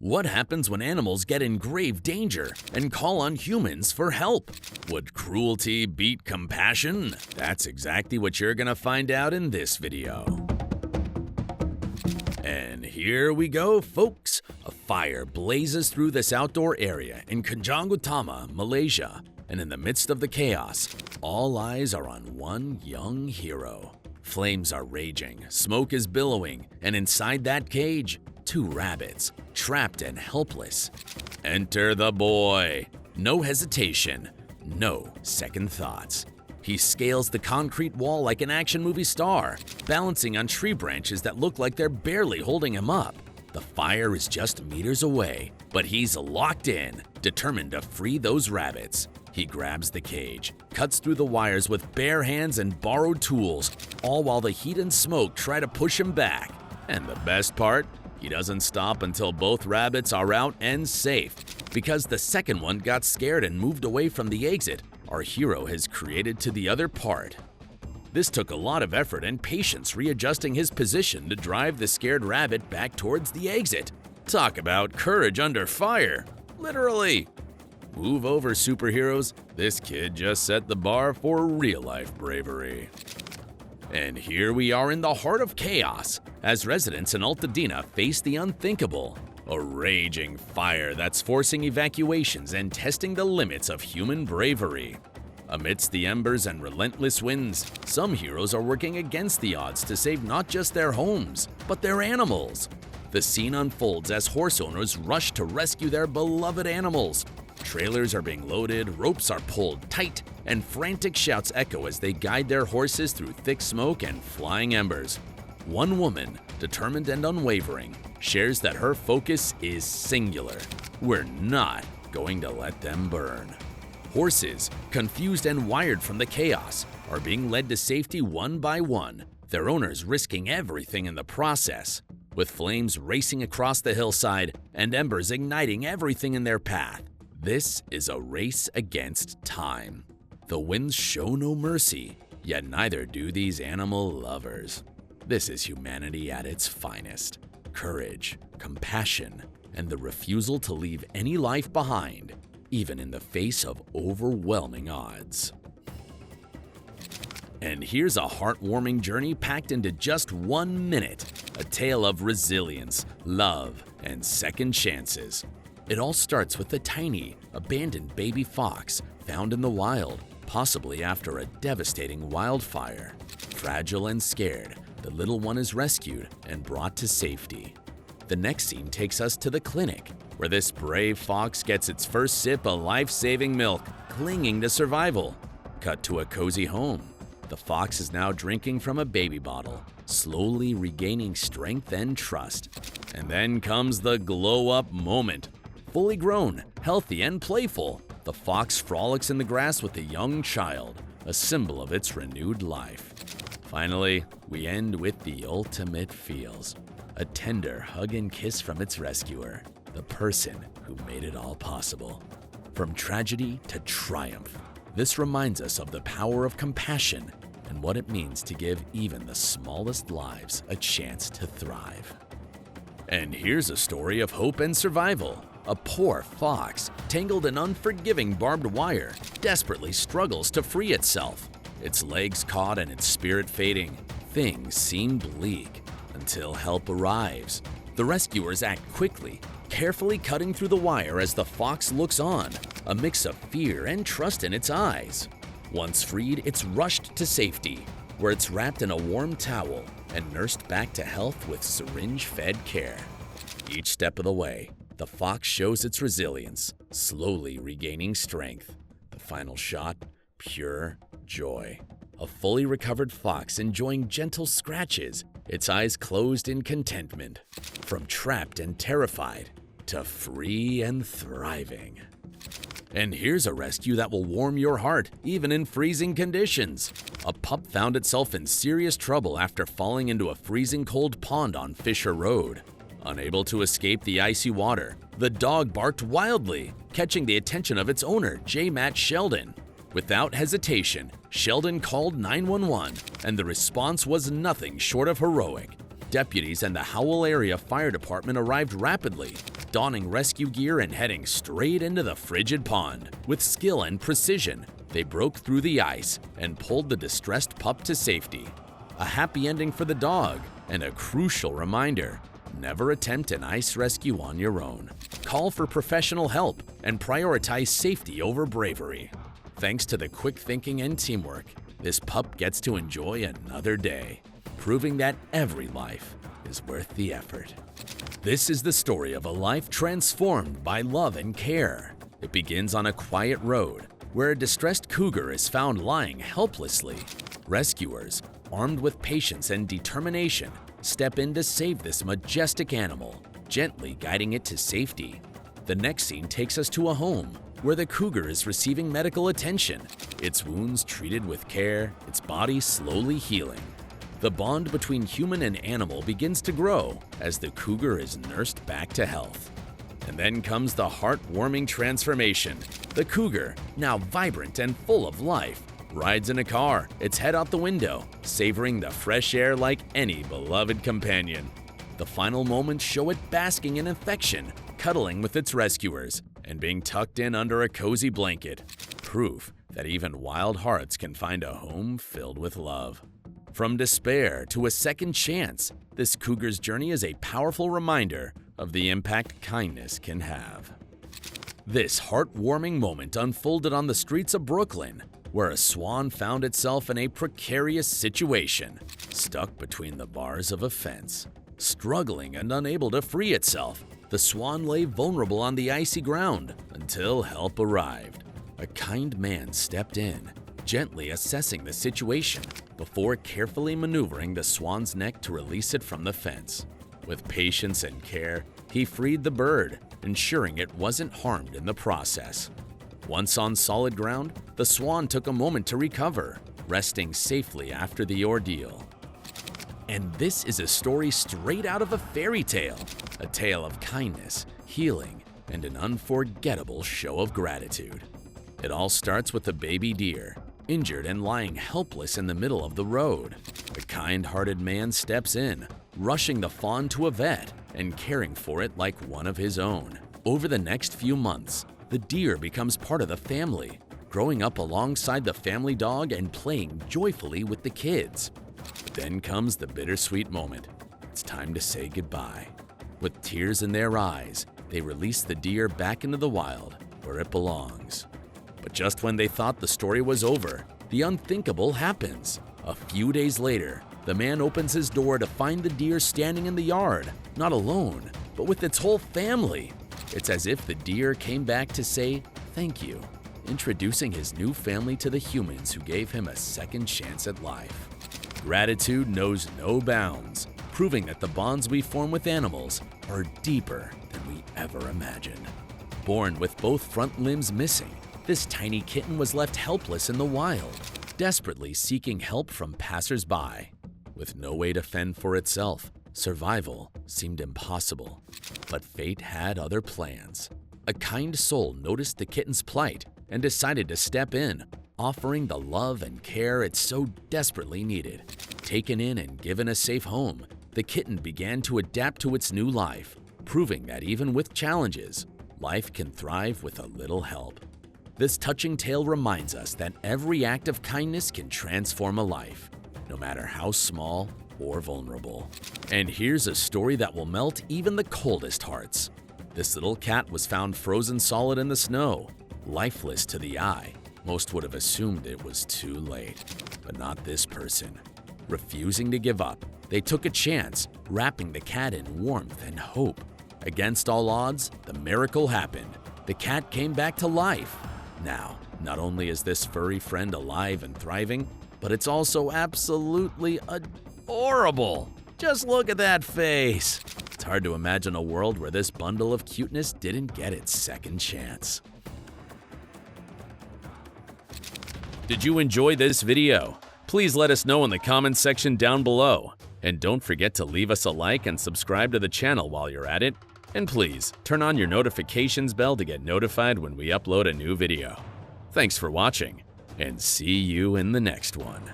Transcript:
What happens when animals get in grave danger and call on humans for help? Would cruelty beat compassion? That's exactly what you're gonna find out in this video. And here we go, folks. A fire blazes through this outdoor area in Kanjangutama, Malaysia. And in the midst of the chaos, all eyes are on one young hero. Flames are raging, smoke is billowing, and inside that cage, 2 rabbits, trapped and helpless. Enter the boy. No hesitation, no second thoughts. He scales the concrete wall like an action movie star, balancing on tree branches that look like they're barely holding him up. The fire is just meters away, but he's locked in, determined to free those rabbits. He grabs the cage, cuts through the wires with bare hands and borrowed tools, all while the heat and smoke try to push him back. And the best part? He doesn't stop until both rabbits are out and safe. Because the second one got scared and moved away from the exit, our hero has created to the other part. This took a lot of effort and patience readjusting his position to drive the scared rabbit back towards the exit. Talk about courage under fire. Literally. Move over, superheroes. This kid just set the bar for real-life bravery. And here we are in the heart of chaos, as residents in Altadena face the unthinkable. A raging fire that's forcing evacuations and testing the limits of human bravery. Amidst the embers and relentless winds, some heroes are working against the odds to save not just their homes, but their animals. The scene unfolds as horse owners rush to rescue their beloved animals. Trailers are being loaded, ropes are pulled tight, and frantic shouts echo as they guide their horses through thick smoke and flying embers. One woman, determined and unwavering, shares that her focus is singular. We're not going to let them burn. Horses, confused and wired from the chaos, are being led to safety one by one, their owners risking everything in the process. With flames racing across the hillside and embers igniting everything in their path, this is a race against time. The winds show no mercy, yet neither do these animal lovers. This is humanity at its finest. Courage, compassion, and the refusal to leave any life behind, even in the face of overwhelming odds. And here's a heartwarming journey packed into just 1 minute. A tale of resilience, love, and second chances. It all starts with a tiny, abandoned baby fox found in the wild, possibly after a devastating wildfire. Fragile and scared, the little one is rescued and brought to safety. The next scene takes us to the clinic, where this brave fox gets its first sip of life-saving milk, clinging to survival. Cut to a cozy home. The fox is now drinking from a baby bottle, slowly regaining strength and trust. And then comes the glow-up moment. Fully grown, healthy, and playful, the fox frolics in the grass with a young child, a symbol of its renewed life. Finally, we end with the ultimate feels. A tender hug and kiss from its rescuer, the person who made it all possible. From tragedy to triumph, this reminds us of the power of compassion and what it means to give even the smallest lives a chance to thrive. And here's a story of hope and survival. A poor fox, tangled in unforgiving barbed wire, desperately struggles to free itself. Its legs caught and its spirit fading. Things seem bleak until help arrives. The rescuers act quickly, carefully cutting through the wire as the fox looks on, a mix of fear and trust in its eyes. Once freed, it's rushed to safety, where it's wrapped in a warm towel and nursed back to health with syringe-fed care. Each step of the way, the fox shows its resilience, slowly regaining strength. The final shot, pure joy. A fully recovered fox enjoying gentle scratches, its eyes closed in contentment. From trapped and terrified to free and thriving. And here's a rescue that will warm your heart, even in freezing conditions. A pup found itself in serious trouble after falling into a freezing cold pond on Fisher Road. Unable to escape the icy water, the dog barked wildly, catching the attention of its owner, J. Matt Sheldon. Without hesitation, Sheldon called 911, and the response was nothing short of heroic. Deputies and the Howell Area Fire Department arrived rapidly, donning rescue gear and heading straight into the frigid pond. With skill and precision, they broke through the ice and pulled the distressed pup to safety. A happy ending for the dog and a crucial reminder: never attempt an ice rescue on your own. Call for professional help and prioritize safety over bravery. Thanks to the quick thinking and teamwork, this pup gets to enjoy another day, proving that every life is worth the effort. This is the story of a life transformed by love and care. It begins on a quiet road where a distressed cougar is found lying helplessly. Rescuers, armed with patience and determination, step in to save this majestic animal, gently guiding it to safety. The next scene takes us to a home where the cougar is receiving medical attention, its wounds treated with care, its body slowly healing. The bond between human and animal begins to grow as the cougar is nursed back to health. And then comes the heartwarming transformation. The cougar, now vibrant and full of life, rides in a car, its head out the window, savoring the fresh air like any beloved companion. The final moments show it basking in affection, cuddling with its rescuers, and being tucked in under a cozy blanket. Proof that even wild hearts can find a home filled with love. From despair to a second chance, this cougar's journey is a powerful reminder of the impact kindness can have. This heartwarming moment unfolded on the streets of Brooklyn, where a swan found itself in a precarious situation, stuck between the bars of a fence. Struggling and unable to free itself, the swan lay vulnerable on the icy ground until help arrived. A kind man stepped in, gently assessing the situation before carefully maneuvering the swan's neck to release it from the fence. With patience and care, he freed the bird, ensuring it wasn't harmed in the process. Once on solid ground, the swan took a moment to recover, resting safely after the ordeal. And this is a story straight out of a fairy tale, a tale of kindness, healing, and an unforgettable show of gratitude. It all starts with a baby deer, injured and lying helpless in the middle of the road. A kind-hearted man steps in, rushing the fawn to a vet and caring for it like one of his own. Over the next few months, the deer becomes part of the family, growing up alongside the family dog and playing joyfully with the kids. But then comes the bittersweet moment. It's time to say goodbye. With tears in their eyes, they release the deer back into the wild, where it belongs. But just when they thought the story was over, the unthinkable happens. A few days later, the man opens his door to find the deer standing in the yard, not alone, but with its whole family. It's as if the deer came back to say thank you, introducing his new family to the humans who gave him a second chance at life. Gratitude knows no bounds, proving that the bonds we form with animals are deeper than we ever imagined. Born with both front limbs missing, this tiny kitten was left helpless in the wild, desperately seeking help from passers-by. With no way to fend for itself, survival seemed impossible. But fate had other plans. A kind soul noticed the kitten's plight and decided to step in, offering the love and care it so desperately needed. Taken in and given a safe home, the kitten began to adapt to its new life, proving that even with challenges, life can thrive with a little help. This touching tale reminds us that every act of kindness can transform a life, no matter how small or vulnerable. And here's a story that will melt even the coldest hearts. This little cat was found frozen solid in the snow, lifeless to the eye. Most would have assumed it was too late, but not this person. Refusing to give up, they took a chance, wrapping the cat in warmth and hope. Against all odds, the miracle happened. The cat came back to life. Now, not only is this furry friend alive and thriving, but it's also absolutely adorable. Just look at that face. It's hard to imagine a world where this bundle of cuteness didn't get its second chance. Did you enjoy this video? Please let us know in the comments section down below. And don't forget to leave us a like and subscribe to the channel while you're at it. And please, turn on your notifications bell to get notified when we upload a new video. Thanks for watching, and see you in the next one.